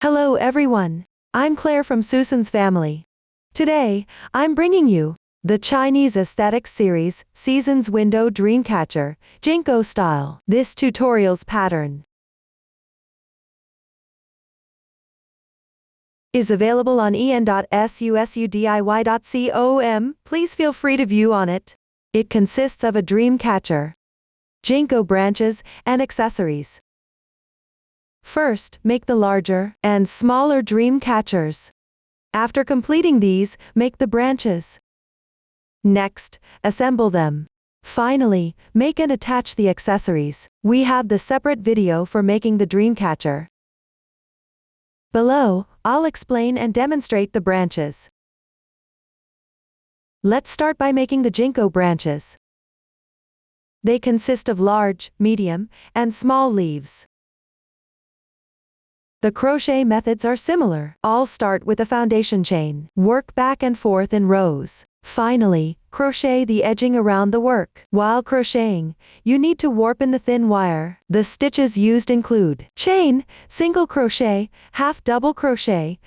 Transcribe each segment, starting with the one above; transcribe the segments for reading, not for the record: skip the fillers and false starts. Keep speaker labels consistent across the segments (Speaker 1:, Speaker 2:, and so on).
Speaker 1: Hello everyone. I'm Claire from Susan's family. Today, I'm bringing you the Chinese Aesthetics Series, Seasons Window Dreamcatcher, Ginkgo style. This tutorial's pattern is available on en.susudiy.com. Please feel free to view on it. It consists of a dreamcatcher, Ginkgo branches, and accessories. First, make the larger and smaller dream catchers. After completing these, make the branches. Next, assemble them. Finally, make and attach the accessories. We have the separate video for making the dream catcher. Below, I'll explain and demonstrate the branches. Let's start by making the Ginkgo branches. They consist of large, medium, and small leaves. The crochet methods are similar. I'll start with a foundation chain. Work back and forth in rows. Finally, crochet the edging around the work. While crocheting, you need to warp in the thin wire. The stitches used include chain, single crochet, half double crochet,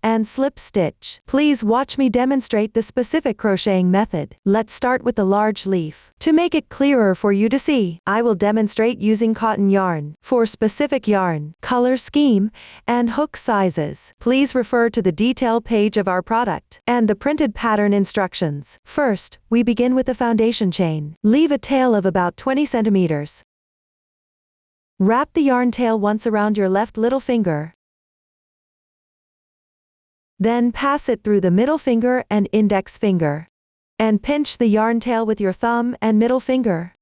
Speaker 1: and slip stitch. Please watch me demonstrate the specific crocheting method. Let's start with the large leaf. To make it clearer for you to see, I will demonstrate using cotton yarn. For specific yarn, color scheme, and hook sizes, please refer to the detail page of our product and the printed pattern instructions. First, we begin with the foundation chain. Leave a tail of about 20 centimeters. Wrap the yarn tail once around your left little finger. Then pass it through the middle finger and index finger. And pinch the yarn tail with your thumb and middle finger.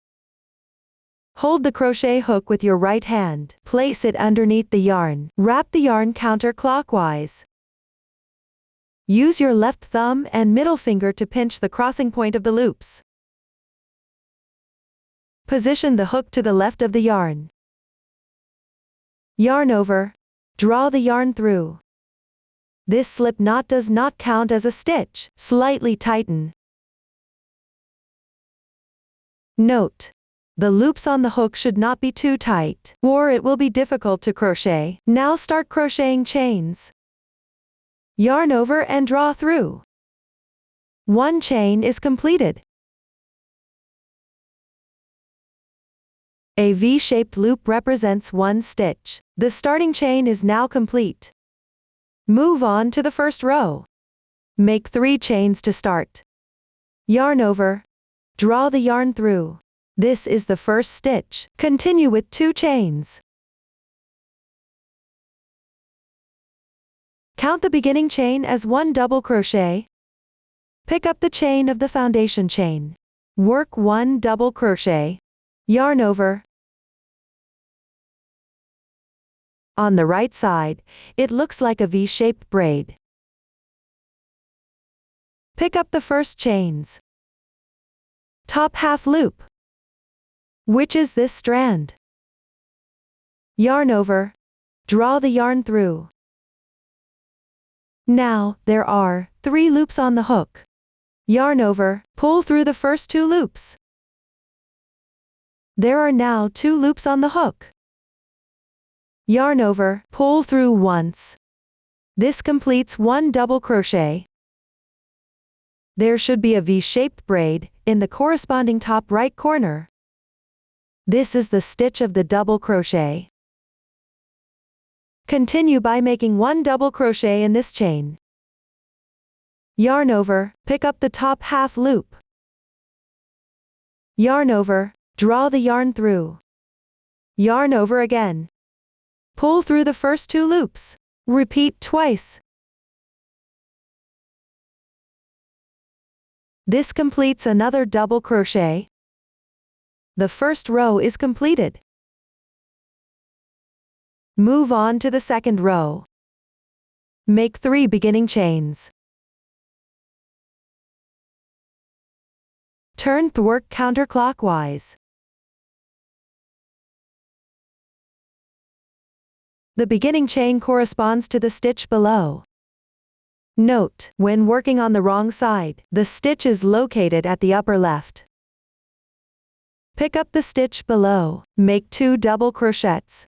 Speaker 1: Hold the crochet hook with your right hand. Place it underneath the yarn. Wrap the yarn counterclockwise. Use your left thumb and middle finger to pinch the crossing point of the loops. Position the hook to the left of the yarn. Yarn over. Draw the yarn through. This slip knot does not count as a stitch. Slightly tighten. Note: the loops on the hook should not be too tight, or it will be difficult to crochet. Now start crocheting chains. Yarn over and draw through. One chain is completed. A V-shaped loop represents one stitch. The starting chain is now complete. Move on to the first row. Make 3 chains to start. Yarn over. Draw the yarn through. This is the first stitch. Continue with 2 chains. Count the beginning chain as 1 double crochet. Pick up the chain of the foundation chain. Work 1 double crochet. Yarn over. On the right side, it looks like a V-shaped braid. Pick up the first chains. Top half loop. Which is this strand? Yarn over. Draw the yarn through. Now, there are 3 loops on the hook. Yarn over, pull through the first 2 loops. There are now 2 loops on the hook. Yarn over, pull through once. This completes 1 double crochet. There should be a V-shaped braid in the corresponding top right corner. This is the stitch of the double crochet. Continue by making 1 double crochet in this chain. Yarn over, pick up the top half loop. Yarn over, draw the yarn through. Yarn over again. Pull through the first 2 loops. Repeat twice. This completes another double crochet. The first row is completed. Move on to the second row. Make 3 beginning chains. Turn the work counterclockwise. The beginning chain corresponds to the stitch below. Note: when working on the wrong side, the stitch is located at the upper left. Pick up the stitch below. Make 2 double crochets.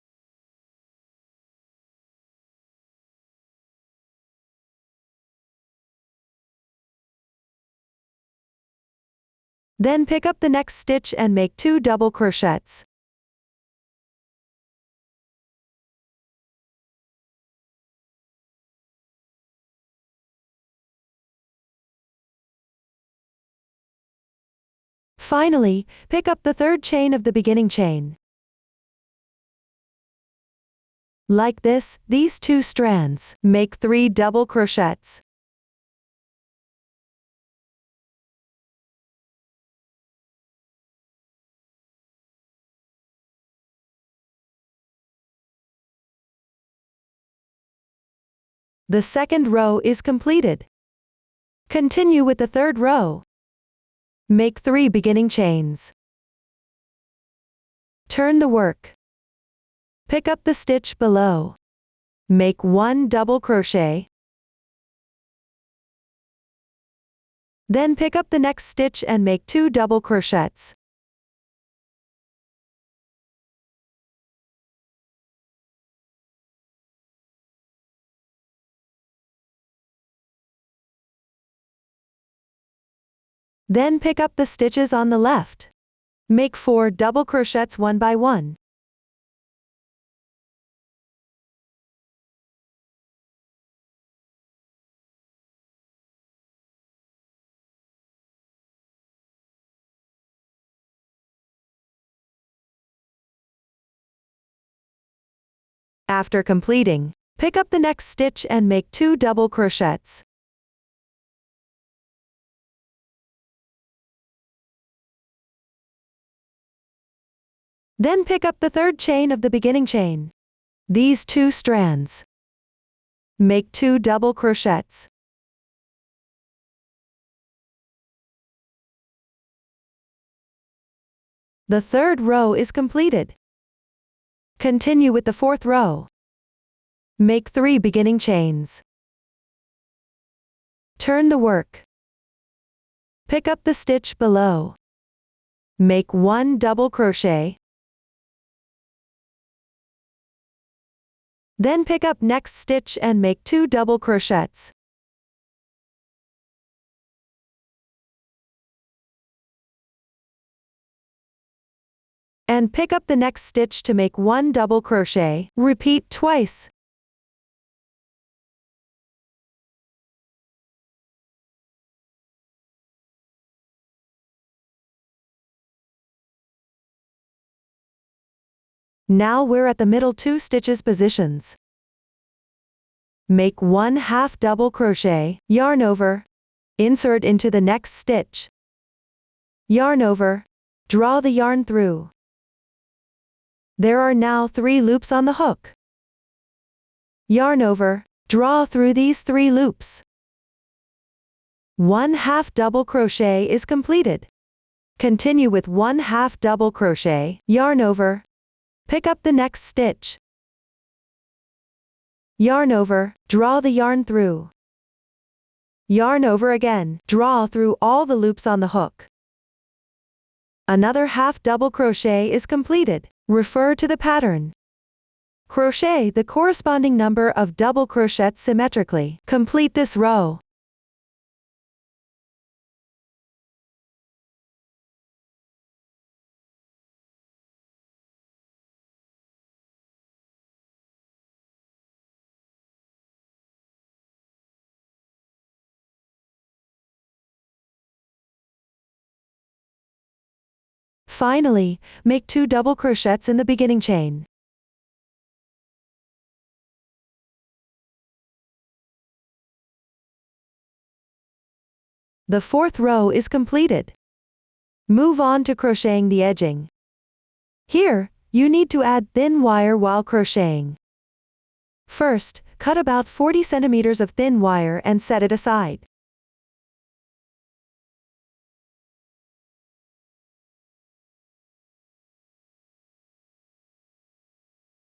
Speaker 1: Then pick up the next stitch and make 2 double crochets. Finally, pick up the third chain of the beginning chain. Like this, these 2 strands make 3 double crochets. The second row is completed. Continue with the third row. Make 3 beginning chains. Turn the work. Pick up the stitch below. Make 1 double crochet. Then pick up the next stitch and make 2 double crochets. Then pick up the stitches on the left. Make 4 double crochets one by one. After completing, pick up the next stitch and make 2 double crochets. Then pick up the third chain of the beginning chain. These 2 strands. Make 2 double crochets. The third row is completed. Continue with the fourth row. Make 3 beginning chains. Turn the work. Pick up the stitch below. Make 1 double crochet. Then pick up next stitch and make 2 double crochets. And pick up the next stitch to make 1 double crochet. Repeat twice. Now we're at the middle 2 stitches positions. Make 1 half double crochet, yarn over, insert into the next stitch. Yarn over, draw the yarn through. There are now 3 loops on the hook. Yarn over, draw through these 3 loops. 1 half double crochet is completed. Continue with 1 half double crochet, yarn over, pick up the next stitch. Yarn over, draw the yarn through. Yarn over again, draw through all the loops on the hook. Another half double crochet is completed. Refer to the pattern. Crochet the corresponding number of double crochets symmetrically. Complete this row. Finally, make 2 double crochets in the beginning chain. The fourth row is completed. Move on to crocheting the edging. Here, you need to add thin wire while crocheting. First, cut about 40 centimeters of thin wire and set it aside.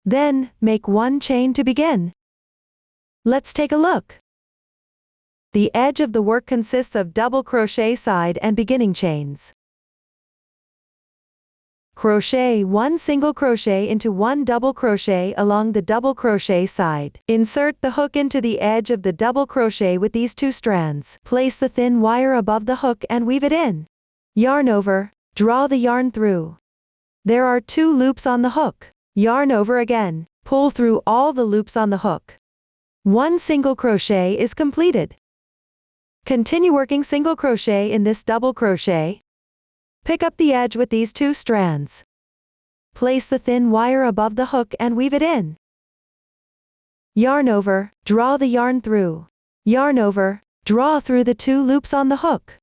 Speaker 1: Then, make 1 chain to begin. Let's take a look. The edge of the work consists of double crochet side and beginning chains. Crochet 1 single crochet into 1 double crochet along the double crochet side. Insert the hook into the edge of the double crochet with these 2 strands. Place the thin wire above the hook and weave it in. Yarn over, draw the yarn through. There are 2 loops on the hook. Yarn over again, pull through all the loops on the hook. 1 single crochet is completed. Continue working single crochet in this double crochet. Pick up the edge with these 2 strands. Place the thin wire above the hook and weave it in. Yarn over, draw the yarn through. Yarn over, draw through the 2 loops on the hook.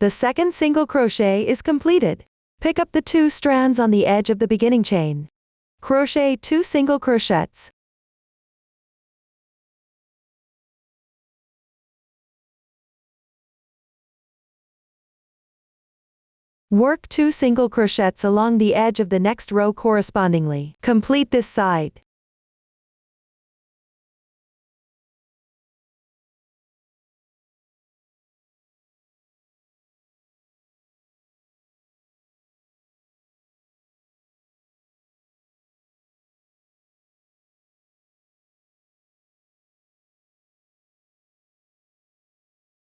Speaker 1: The second single crochet is completed. Pick up the 2 strands on the edge of the beginning chain. Crochet 2 single crochets. Work 2 single crochets along the edge of the next row correspondingly. Complete this side.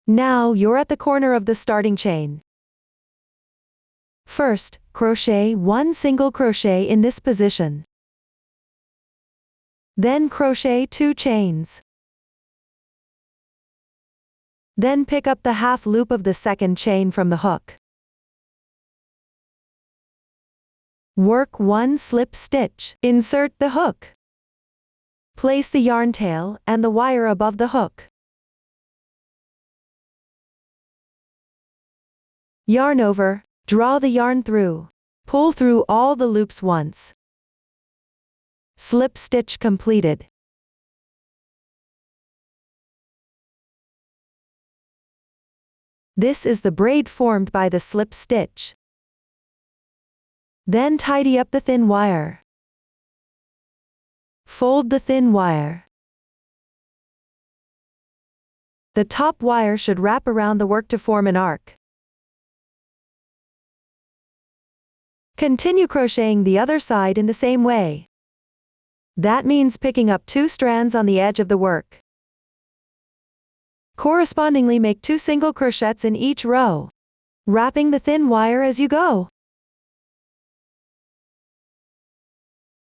Speaker 1: Now you're at the corner of the starting chain. First, crochet 1 single crochet in this position. Then crochet 2 chains. Then pick up the half loop of the second chain from the hook. Work 1 slip stitch. Insert the hook. Place the yarn tail and the wire above the hook. Yarn over, draw the yarn through. Pull through all the loops once. Slip stitch completed. This is the braid formed by the slip stitch. Then tidy up the thin wire. Fold the thin wire. The top wire should wrap around the work to form an arc. Continue crocheting the other side in the same way. That means picking up 2 strands on the edge of the work. Correspondingly make 2 single crochets in each row, wrapping the thin wire as you go.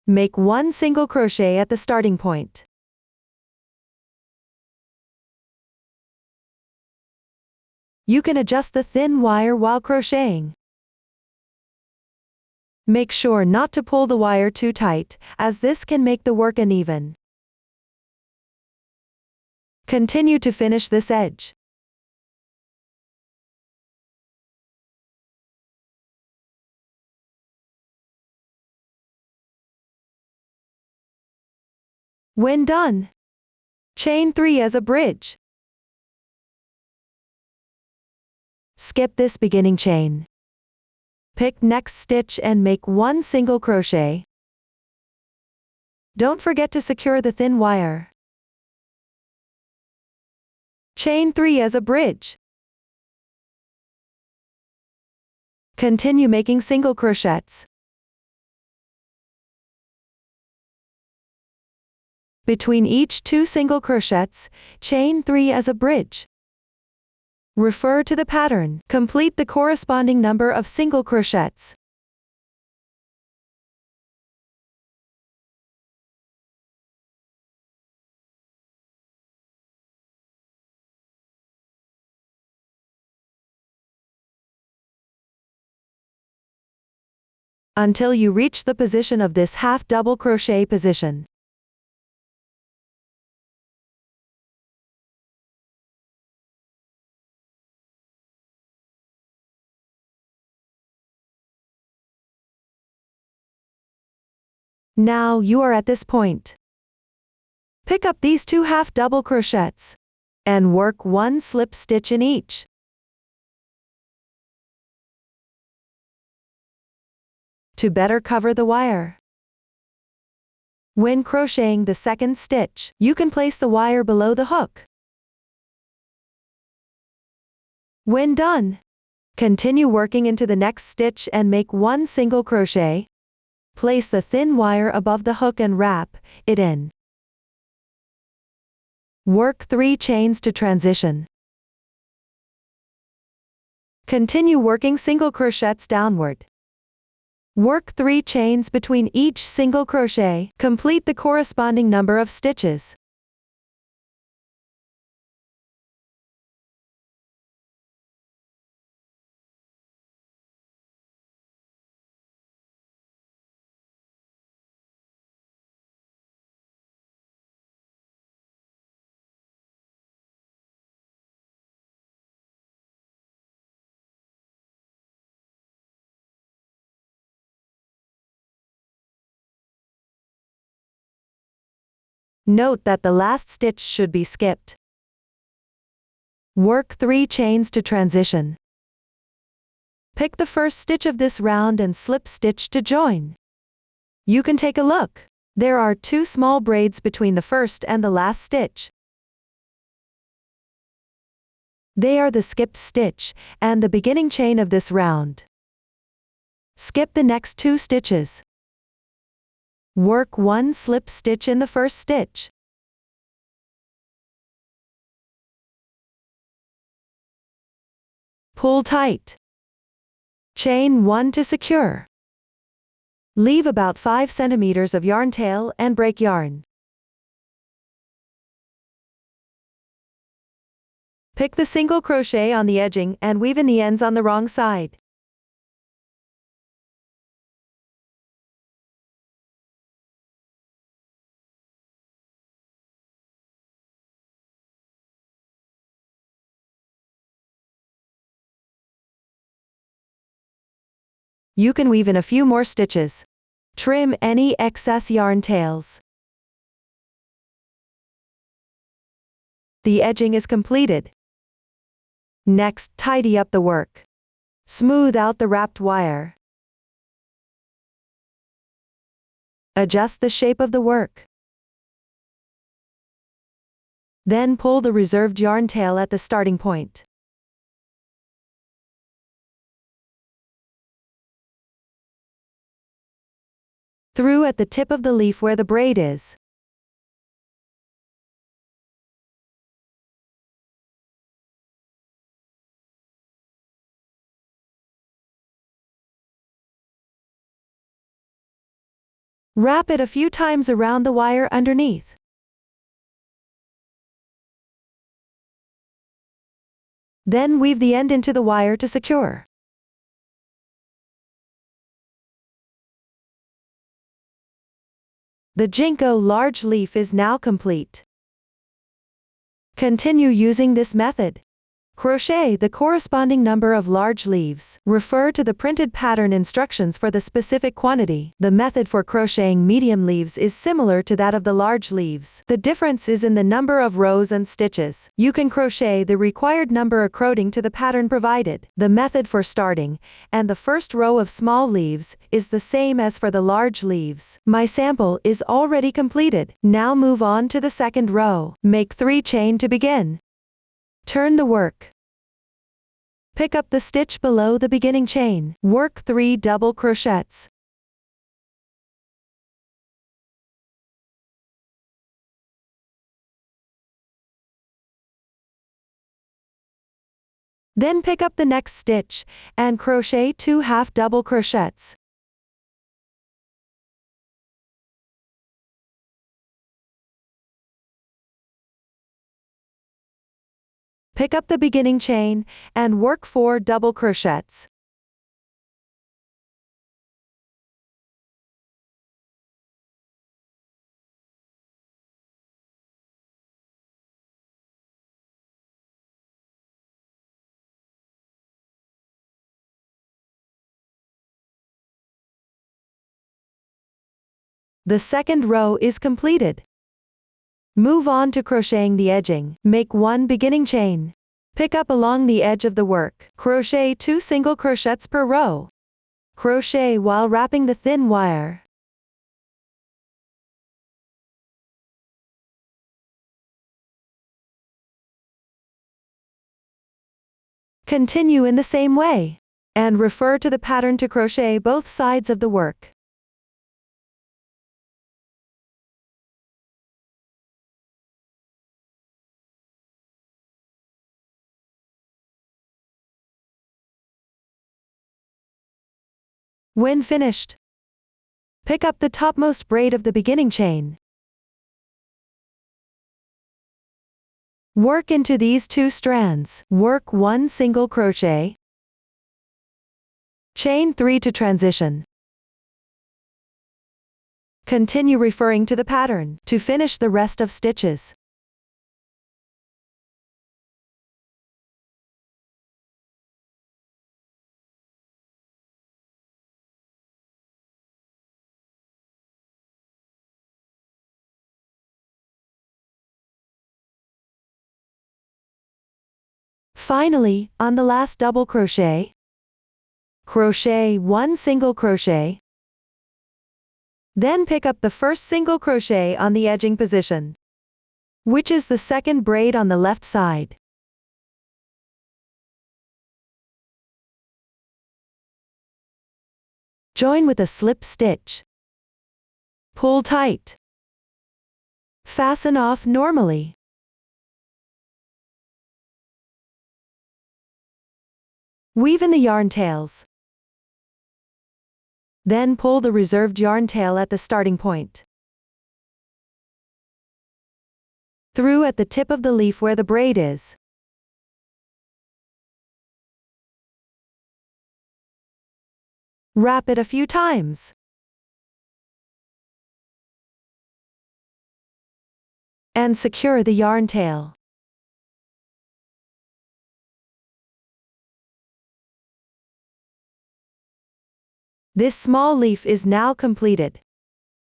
Speaker 1: Make 1 single crochet at the starting point. You can adjust the thin wire while crocheting. Make sure not to pull the wire too tight, as this can make the work uneven. Continue to finish this edge. When done, chain 3 as a bridge. Skip this beginning chain. Pick next stitch and make 1 single crochet. Don't forget to secure the thin wire. Chain 3 as a bridge. Continue making single crochets. Between each 2 single crochets, chain 3 as a bridge. Refer to the pattern. Complete the corresponding number of single crochets. Until you reach the position of this half double crochet position. Now you are at this point. Pick up these 2 half double crochets and work 1 slip stitch in each. To better cover the wire. When crocheting the second stitch, you can place the wire below the hook. When done, continue working into the next stitch and make 1 single crochet. Place the thin wire above the hook and wrap it in. Work 3 chains to transition. Continue working single crochets downward. Work 3 chains between each single crochet. Complete the corresponding number of stitches. Note that the last stitch should be skipped. Work 3 chains to transition. Pick the first stitch of this round and slip stitch to join. You can take a look. There are 2 small braids between the first and the last stitch. They are the skipped stitch and the beginning chain of this round. Skip the next 2 stitches. Work 1 slip stitch in the first stitch. Pull tight. Chain 1 to secure. Leave about 5 centimeters of yarn tail and break yarn. Pick the single crochet on the edging and weave in the ends on the wrong side. You can weave in a few more stitches. Trim any excess yarn tails. The edging is completed. Next, tidy up the work. Smooth out the wrapped wire. Adjust the shape of the work. Then pull the reserved yarn tail at the starting point. Through at the tip of the leaf where the braid is. Wrap it a few times around the wire underneath. Then weave the end into the wire to secure. The Ginkgo large leaf is now complete. Continue using this method. Crochet the corresponding number of large leaves. Refer to the printed pattern instructions for the specific quantity. The method for crocheting medium leaves is similar to that of the large leaves. The difference is in the number of rows and stitches. You can crochet the required number according to the pattern provided. The method for starting and the first row of small leaves is the same as for the large leaves. My sample is already completed. Now move on to the second row. Make 3 chain to begin. Turn the work. Pick up the stitch below the beginning chain. Work 3 double crochets. Then pick up the next stitch and crochet 2 half double crochets. Pick up the beginning chain and work 4 double crochets. The second row is completed. Move on to crocheting the edging. Make 1 beginning chain. Pick up along the edge of the work. Crochet 2 single crochets per row. Crochet while wrapping the thin wire. Continue in the same way. And refer to the pattern to crochet both sides of the work. When finished, pick up the topmost braid of the beginning chain. Work into these 2 strands. Work 1 single crochet. Chain 3 to transition. Continue referring to the pattern to finish the rest of stitches. Finally, on the last double crochet, crochet 1 single crochet. Then pick up the first single crochet on the edging position, which is the second braid on the left side. Join with a slip stitch. Pull tight. Fasten off normally. Weave in the yarn tails. Then pull the reserved yarn tail at the starting point through at the tip of the leaf where the braid is. Wrap it a few times. And secure the yarn tail. This small leaf is now completed.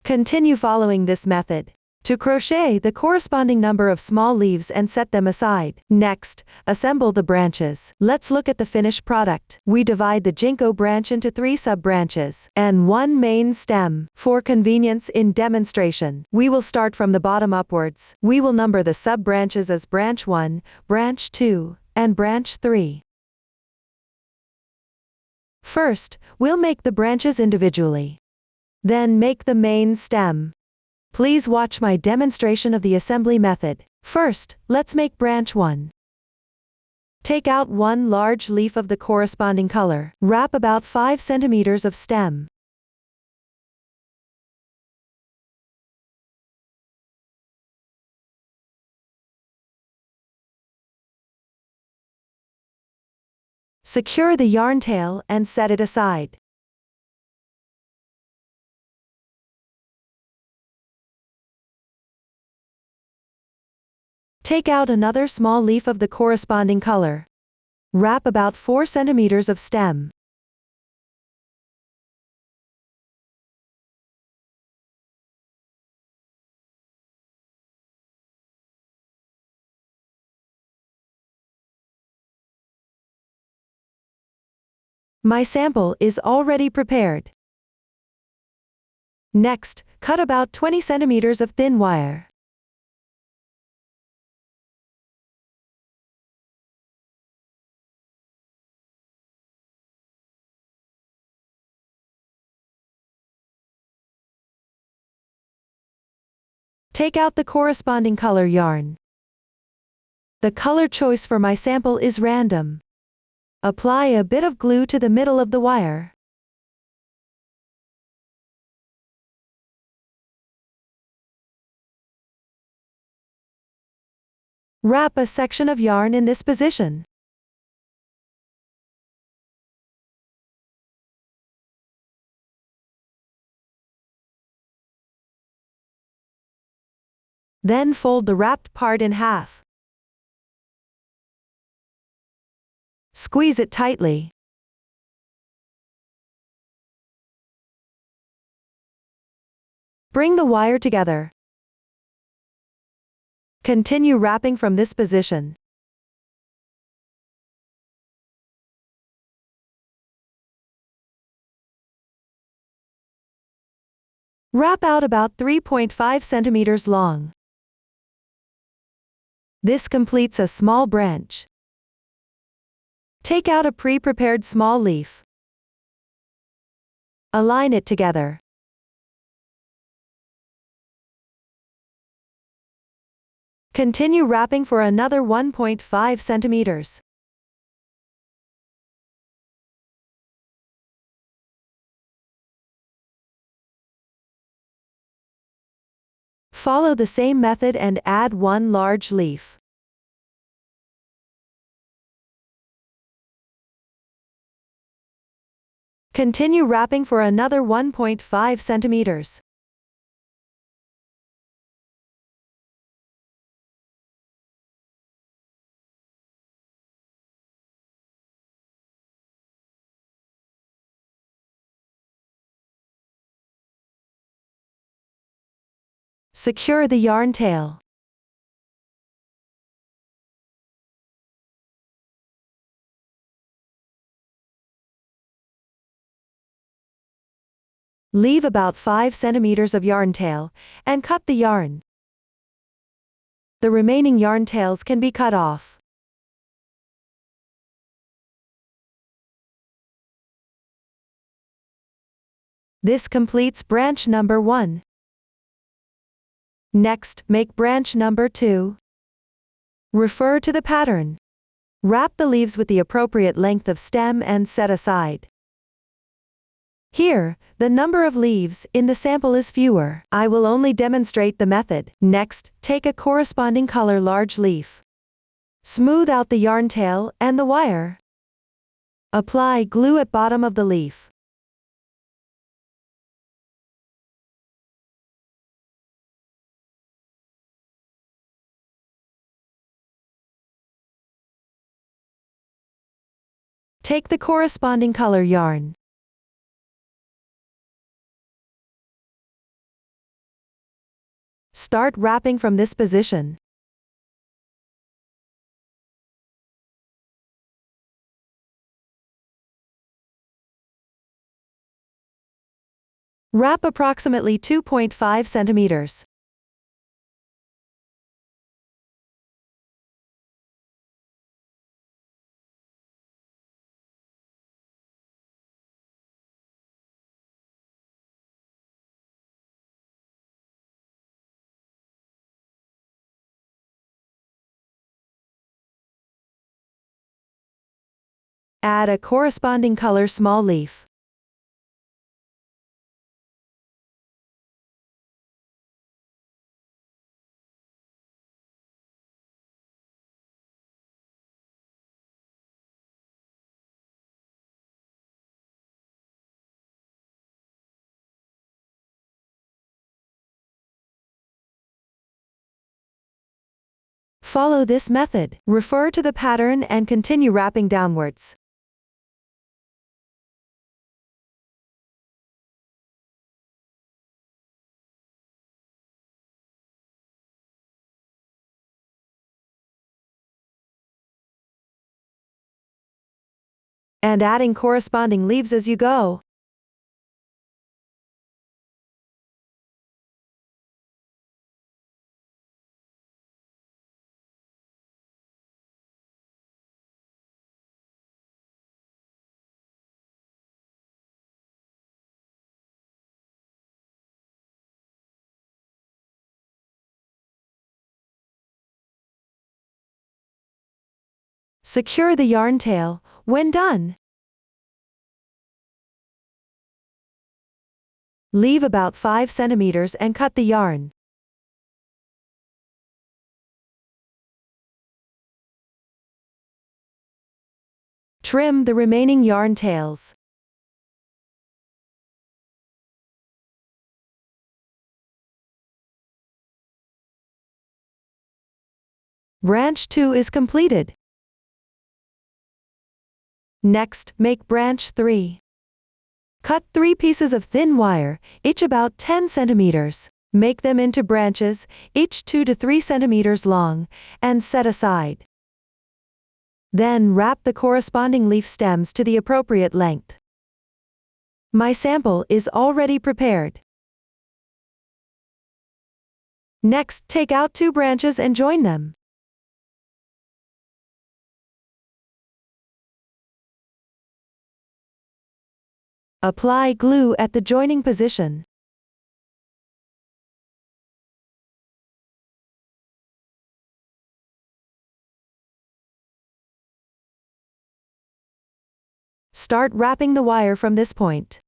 Speaker 1: Continue following this method to crochet the corresponding number of small leaves and set them aside. Next, assemble the branches. Let's look at the finished product. We divide the Ginkgo branch into 3 sub-branches and 1 main stem. For convenience in demonstration, we will start from the bottom upwards. We will number the sub-branches as branch 1, branch 2, and branch 3. First, we'll make the branches individually. Then make the main stem. Please watch my demonstration of the assembly method. First, let's make branch 1. Take out 1 large leaf of the corresponding color. Wrap about 5 centimeters of stem. Secure the yarn tail and set it aside. Take out another small leaf of the corresponding color. Wrap about 4 centimeters of stem. My sample is already prepared. Next, cut about 20 centimeters of thin wire. Take out the corresponding color yarn. The color choice for my sample is random. Apply a bit of glue to the middle of the wire. Wrap a section of yarn in this position. Then fold the wrapped part in half. Squeeze it tightly. Bring the wire together. Continue wrapping from this position. Wrap out about 3.5 centimeters long. This completes a small branch. Take out a pre-prepared small leaf. Align it together. Continue wrapping for another 1.5 centimeters. Follow the same method and add one large leaf. Continue wrapping for another 1.5 centimeters. Secure the yarn tail. Leave about 5 centimeters of yarn tail, and cut the yarn. The remaining yarn tails can be cut off. This completes branch number 1. Next, make branch number 2. Refer to the pattern. Wrap the leaves with the appropriate length of stem and set aside. Here, the number of leaves in the sample is fewer. I will only demonstrate the method. Next, take a corresponding color large leaf. Smooth out the yarn tail and the wire. Apply glue at bottom of the leaf. Take the corresponding color yarn. Start wrapping from this position. Wrap approximately 2.5 centimeters. Add a corresponding color small leaf. Follow this method. Refer to the pattern and continue wrapping downwards. And adding corresponding leaves as you go. Secure the yarn tail. When done, leave about 5 centimeters and cut the yarn. Trim the remaining yarn tails. Branch 2 is completed. Next, make branch 3. Cut 3 pieces of thin wire, each about 10 centimeters. Make them into branches, each 2 to 3 centimeters long, and set aside. Then wrap the corresponding leaf stems to the appropriate length. My sample is already prepared. Next, take out 2 branches and join them. Apply glue at the joining position. Start wrapping the wire from this point.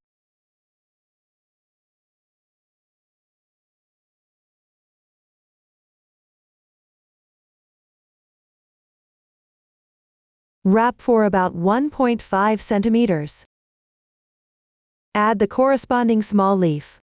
Speaker 1: Wrap for about 1.5 centimeters. Add the corresponding small leaf.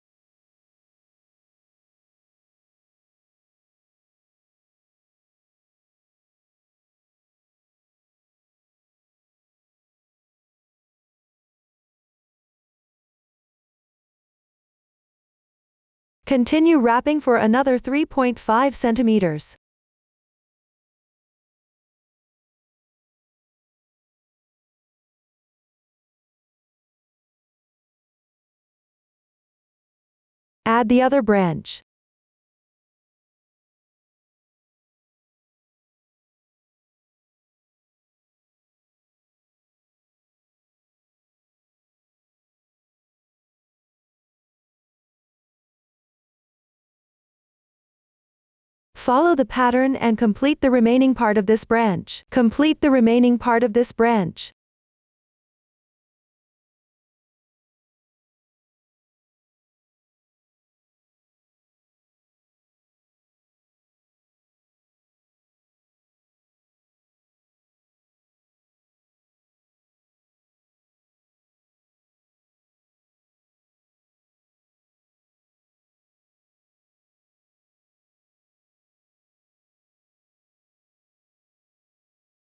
Speaker 1: Continue wrapping for another 3.5 centimeters. Add the other branch. Follow the pattern and complete the remaining part of this branch. Complete the remaining part of this branch.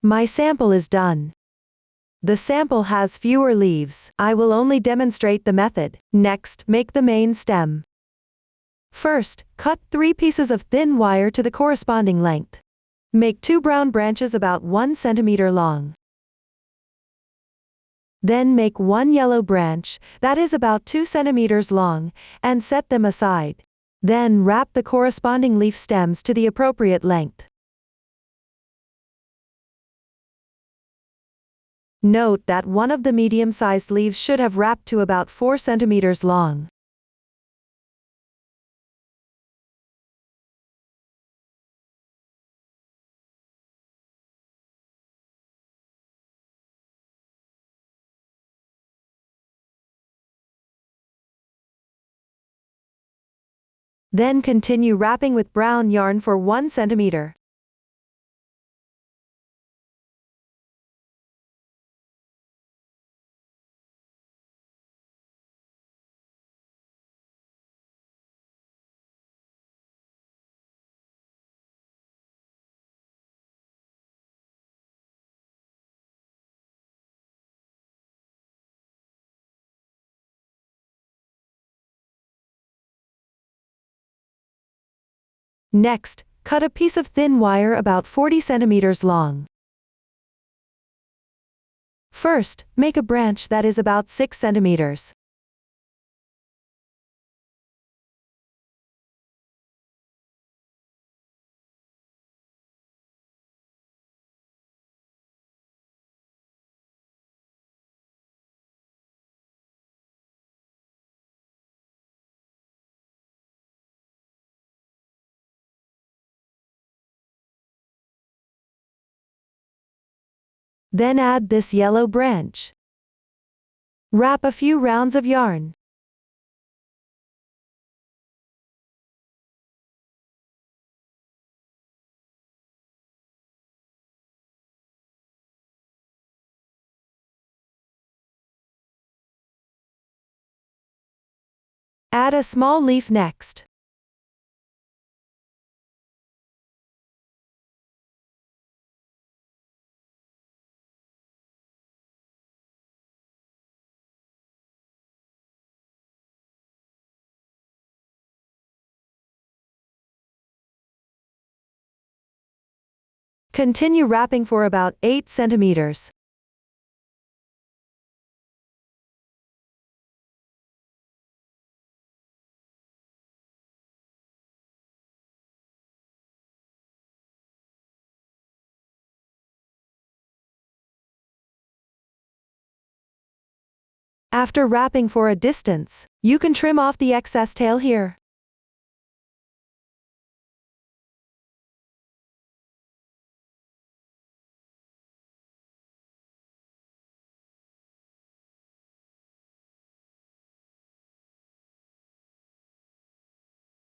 Speaker 1: My sample is done. The sample has fewer leaves. I will only demonstrate the method. Next, make the main stem. First, cut 3 pieces of thin wire to the corresponding length. Make 2 brown branches about 1 centimeter long. Then make 1 yellow branch, that is about 2 centimeters long, and set them aside. Then wrap the corresponding leaf stems to the appropriate length. Note that one of the medium-sized leaves should have wrapped to about 4 centimeters long. Then continue wrapping with brown yarn for 1 centimeter. Next, cut a piece of thin wire about 40 centimeters long. First, make a branch that is about 6 centimeters. Then add this yellow branch. Wrap a few rounds of yarn. Add a small leaf next. Continue wrapping for about 8 centimeters. After wrapping for a distance, you can trim off the excess tail here.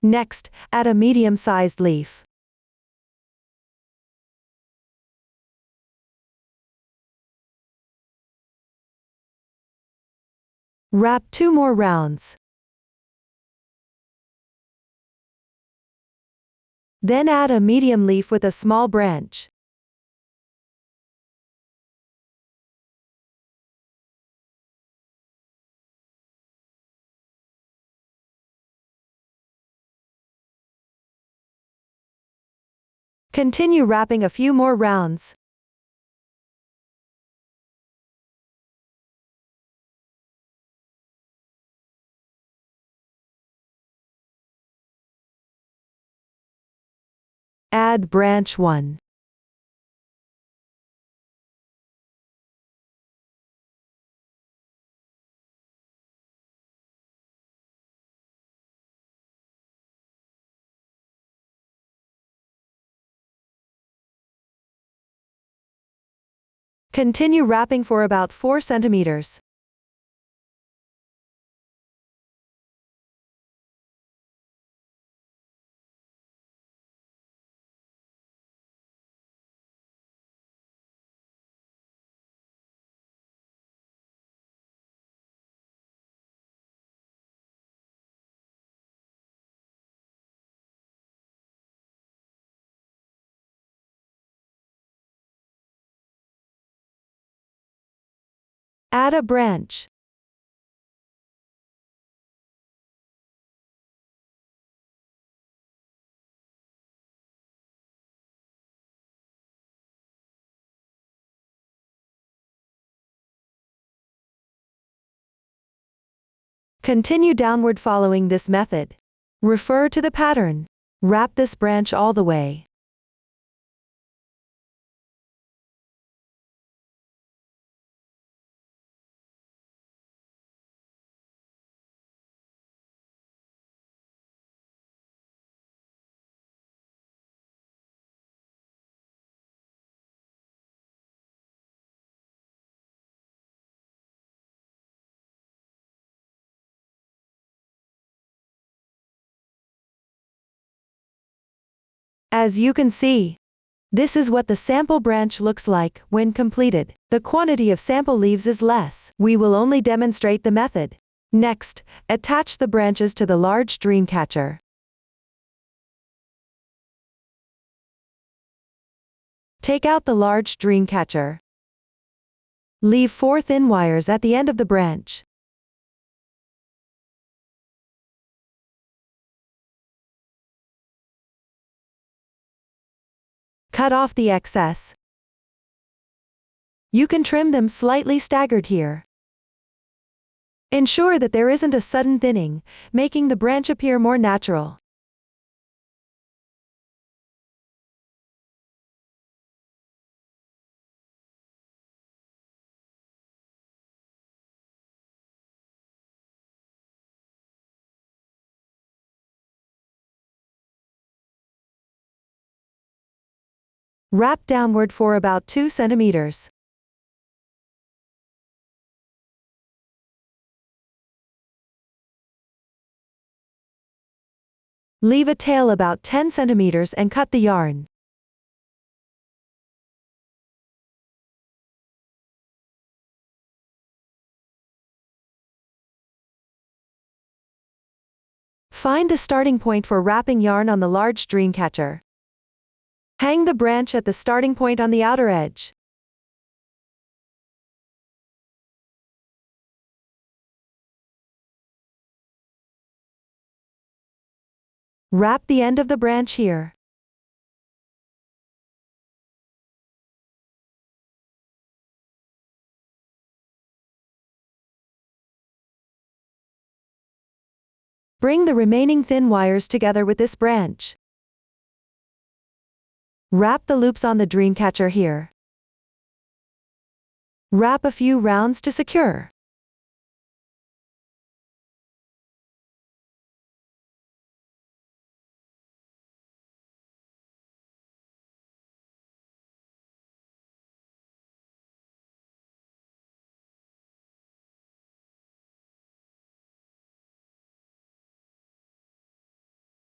Speaker 1: Next, add a medium-sized leaf. Wrap 2 more rounds. Then add a medium leaf with a small branch. Continue wrapping a few more rounds. Add branch 1. Continue wrapping for about 4 centimeters. Add a branch. Continue downward following this method. Refer to the pattern. Wrap this branch all the way. As you can see, this is what the sample branch looks like when completed. The quantity of sample leaves is less. We will only demonstrate the method. Next, attach the branches to the large Dreamcatcher. Take out the large Dreamcatcher. Leave 4 thin wires at the end of the branch. Cut off the excess. You can trim them slightly staggered here. Ensure that there isn't a sudden thinning, making the branch appear more natural. Wrap downward for about 2 centimeters. Leave a tail about 10 centimeters and cut the yarn. Find the starting point for wrapping yarn on the large Dreamcatcher. Hang the branch at the starting point on the outer edge. Wrap the end of the branch here. Bring the remaining thin wires together with this branch. Wrap the loops on the Dreamcatcher here. Wrap a few rounds to secure.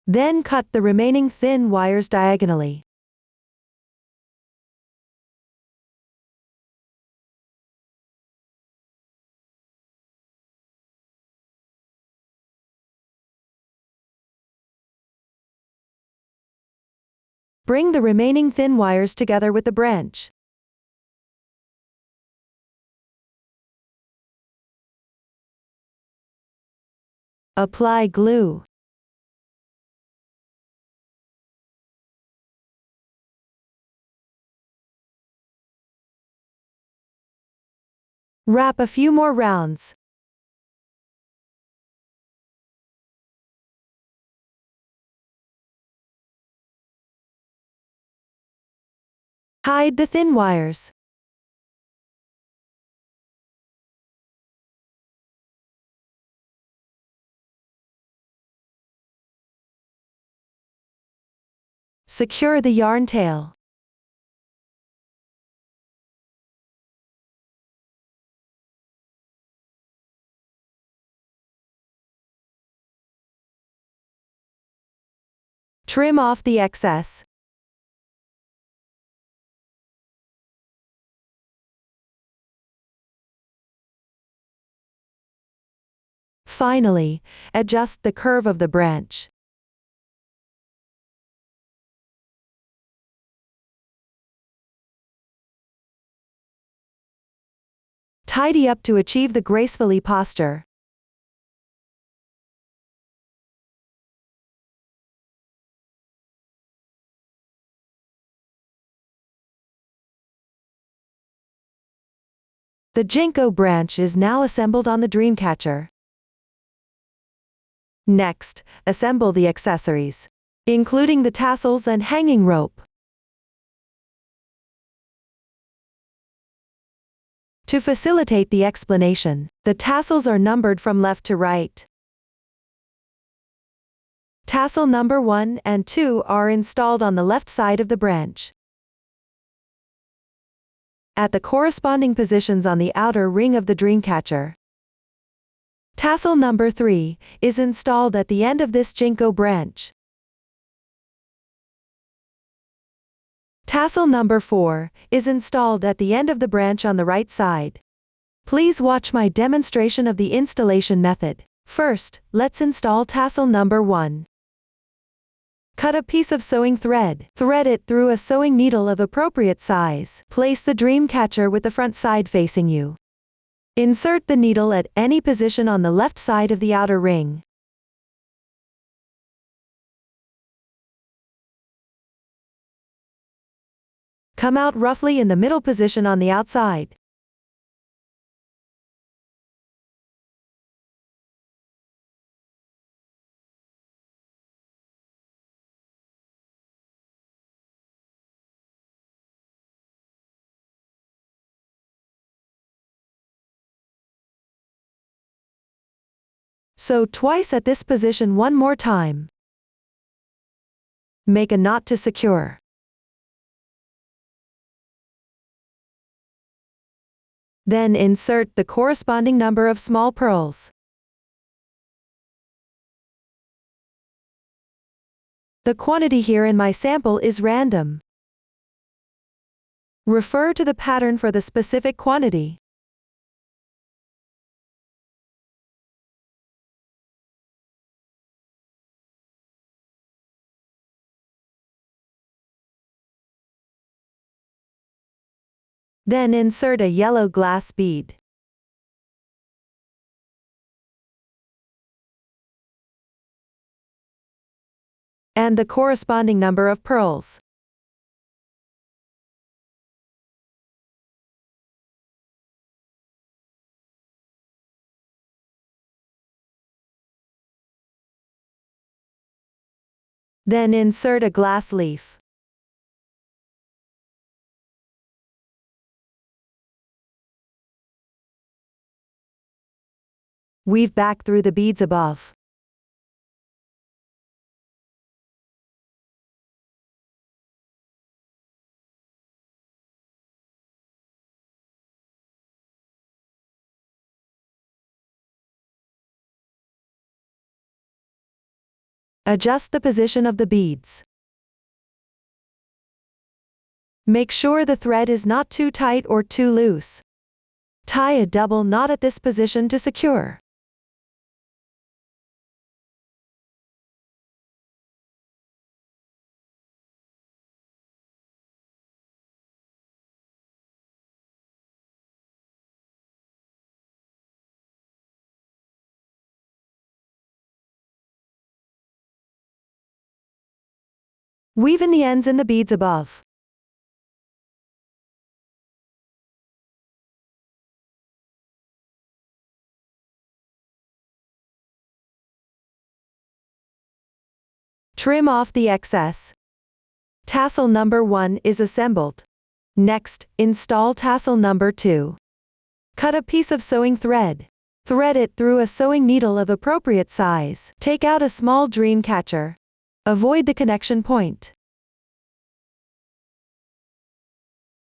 Speaker 1: Then cut the remaining thin wires diagonally. Bring the remaining thin wires together with the branch. Apply glue. Wrap a few more rounds. Hide the thin wires. Secure the yarn tail. Trim off the excess. Finally, adjust the curve of the branch. Tidy up to achieve the gracefully posture. The Ginkgo branch is now assembled on the Dreamcatcher. Next, assemble the accessories, including the tassels and hanging rope. To facilitate the explanation, the tassels are numbered from left to right. Tassel number 1 and 2 are installed on the left side of the branch. At the corresponding positions on the outer ring of the Dreamcatcher. Tassel number 3 is installed at the end of this Ginkgo branch. Tassel number 4 is installed at the end of the branch on the right side. Please watch my demonstration of the installation method. First, let's install tassel number 1. Cut a piece of sewing thread. Thread it through a sewing needle of appropriate size. Place the Dreamcatcher with the front side facing you. Insert the needle at any position on the left side of the outer ring. Come out roughly in the middle position on the outside. Sew twice at this position one more time. Make a knot to secure. Then insert the corresponding number of small pearls. The quantity here in my sample is random. Refer to the pattern for the specific quantity. Then insert a yellow glass bead. And the corresponding number of pearls. Then insert a glass leaf. Weave back through the beads above. Adjust the position of the beads. Make sure the thread is not too tight or too loose. Tie a double knot at this position to secure. Weave in the ends in the beads above. Trim off the excess. Tassel number 1 is assembled. Next, install tassel number 2. Cut a piece of sewing thread. Thread it through a sewing needle of appropriate size. Take out a small Dreamcatcher. Avoid the connection point.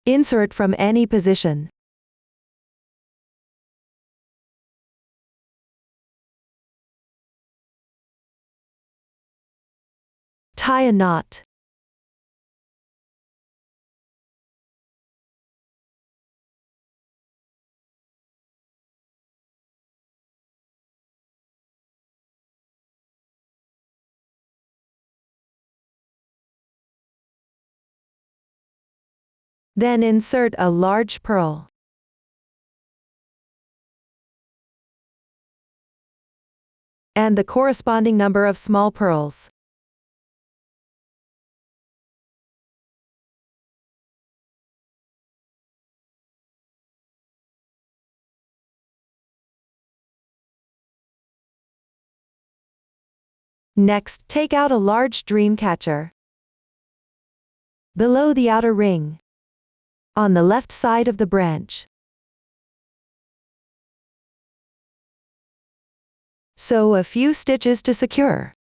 Speaker 1: Insert from any position. Tie a knot. Then insert a large pearl. And the corresponding number of small pearls. Next, take out a large Dreamcatcher. Below the outer ring. On the left side of the branch. Sew a few stitches to secure.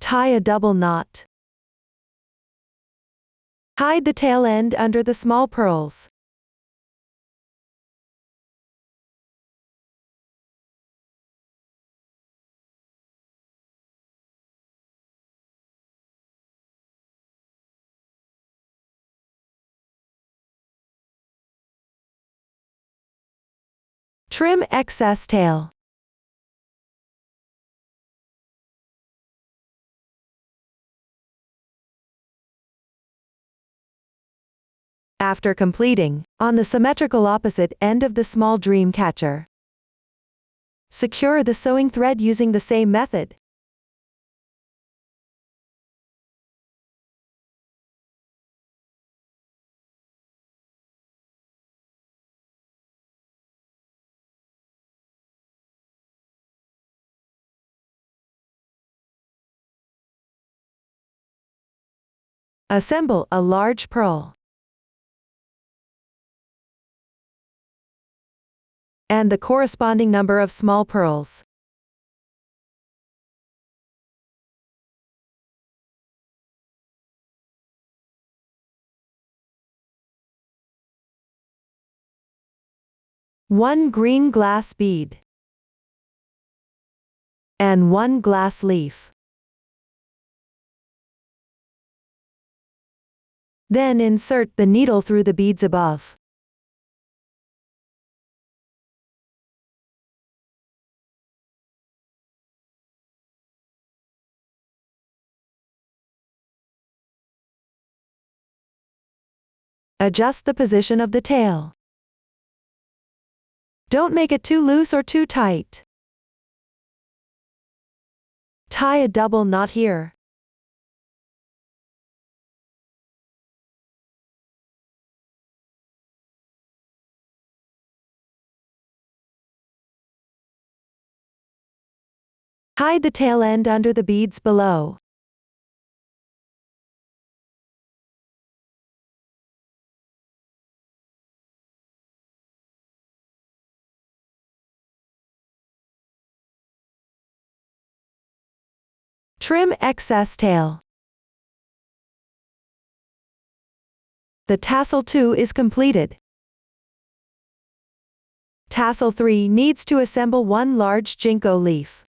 Speaker 1: Tie a double knot. Hide the tail end under the small pearls. Trim excess tail. After completing, on the symmetrical opposite end of the small Dreamcatcher. Secure the sewing thread using the same method. Assemble a large pearl. And the corresponding number of small pearls. One green glass bead. And one glass leaf. Then insert the needle through the beads above. Adjust the position of the tail. Don't make it too loose or too tight. Tie a double knot here. Hide the tail end under the beads below. Trim excess tail. The tassel 2 is completed. Tassel 3 needs to assemble one large Ginkgo leaf.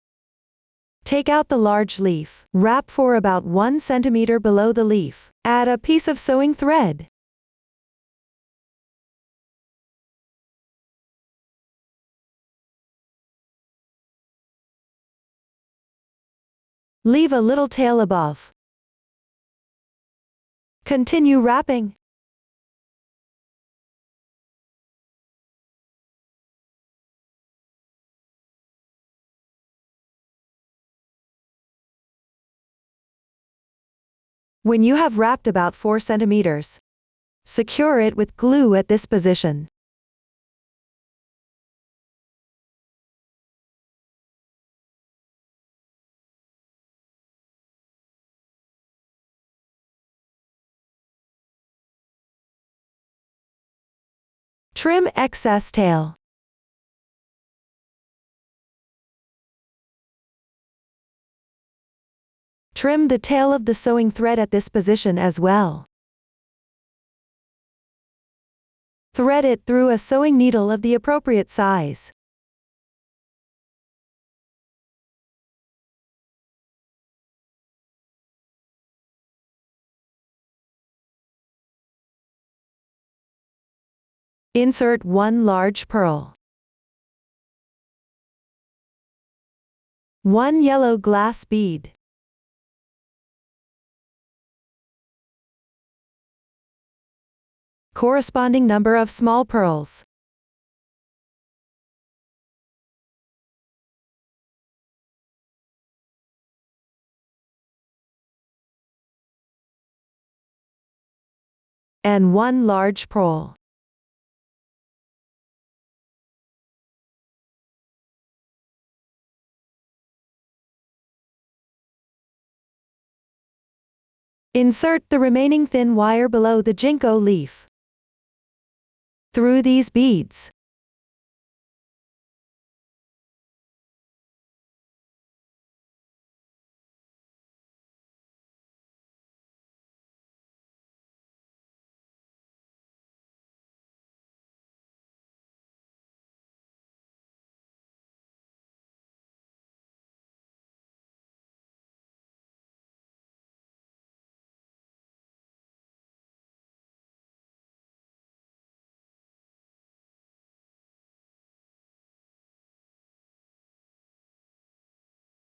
Speaker 1: Take out the large leaf. Wrap for about 1 centimeter below the leaf. Add a piece of sewing thread. Leave a little tail above. Continue wrapping. When you have wrapped about 4 centimeters, secure it with glue at this position. Trim excess tail. Trim the tail of the sewing thread at this position as well. Thread it through a sewing needle of the appropriate size. Insert one large pearl. One yellow glass bead. Corresponding number of small pearls. And one large pearl. Insert the remaining thin wire below the Ginkgo leaf. Through these beads.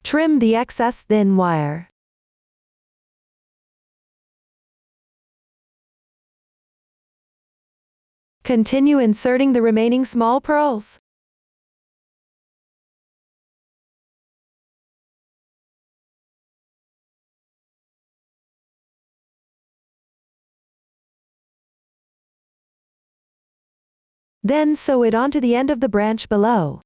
Speaker 1: Trim the excess thin wire. Continue inserting the remaining small pearls. Then sew it onto the end of the branch below.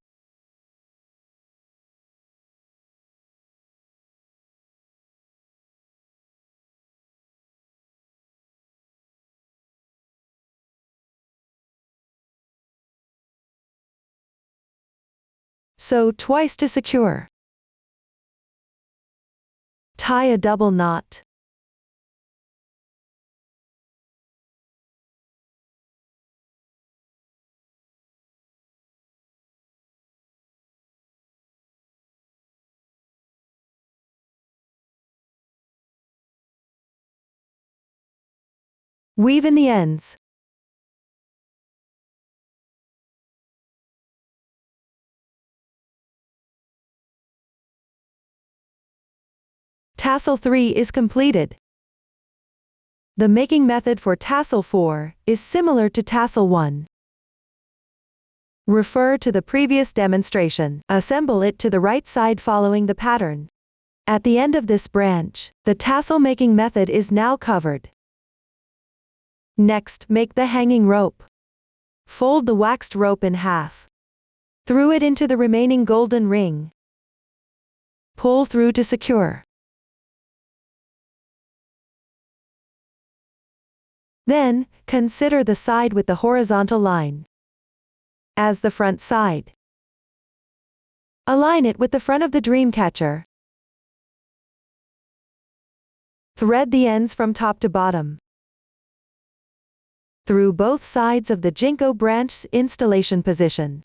Speaker 1: Sew twice to secure. Tie a double knot. Weave in the ends. Tassel 3 is completed. The making method for tassel 4 is similar to tassel 1. Refer to the previous demonstration. Assemble it to the right side following the pattern. At the end of this branch, the tassel making method is now covered. Next, make the hanging rope. Fold the waxed rope in half. Through it into the remaining golden ring. Pull through to secure. Then, consider the side with the horizontal line as the front side. Align it with the front of the Dreamcatcher. Thread the ends from top to bottom through both sides of the Ginkgo branch's installation position.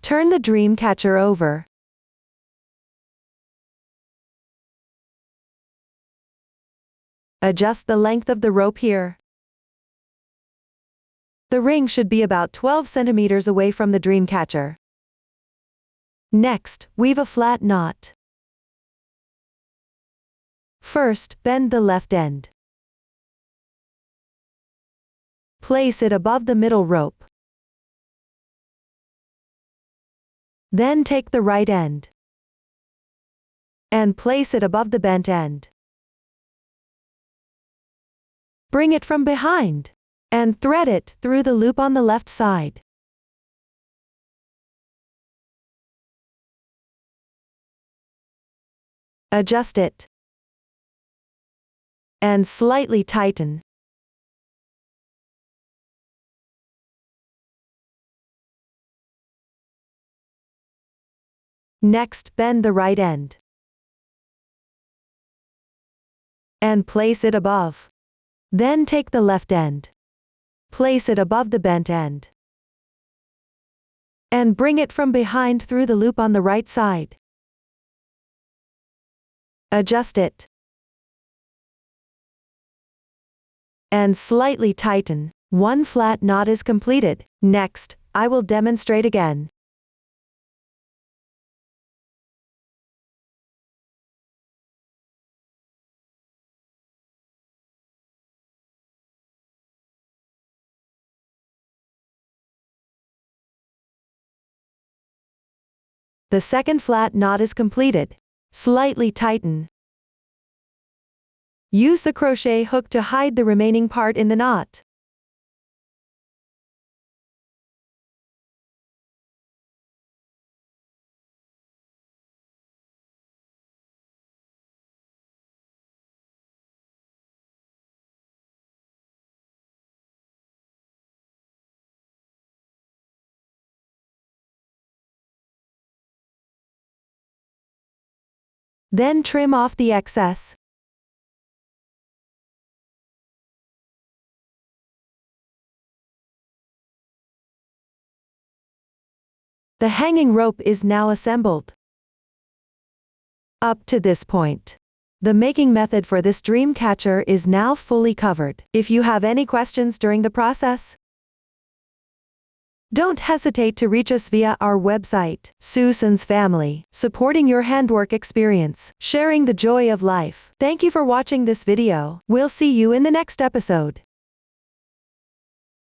Speaker 1: Turn the Dreamcatcher over. Adjust the length of the rope here. The ring should be about 12 centimeters away from the Dreamcatcher. Next, weave a flat knot. First, bend the left end. Place it above the middle rope. Then take the right end and place it above the bent end. Bring it from behind and thread it through the loop on the left side. Adjust it and slightly tighten. Next, bend the right end and place it above. Then take the left end, place it above the bent end, and bring it from behind through the loop on the right side. Adjust it and slightly tighten. One flat knot is completed. Next, I will demonstrate again. The second flat knot is completed. Slightly tighten. Use the crochet hook to hide the remaining part in the knot. Then trim off the excess. The hanging rope is now assembled. Up to this point, the making method for this Dreamcatcher is now fully covered. If you have any questions during the process, don't hesitate to reach us via our website. Susan's Family, supporting your handwork experience, sharing the joy of life. Thank you for watching this video. We'll see you in the next episode.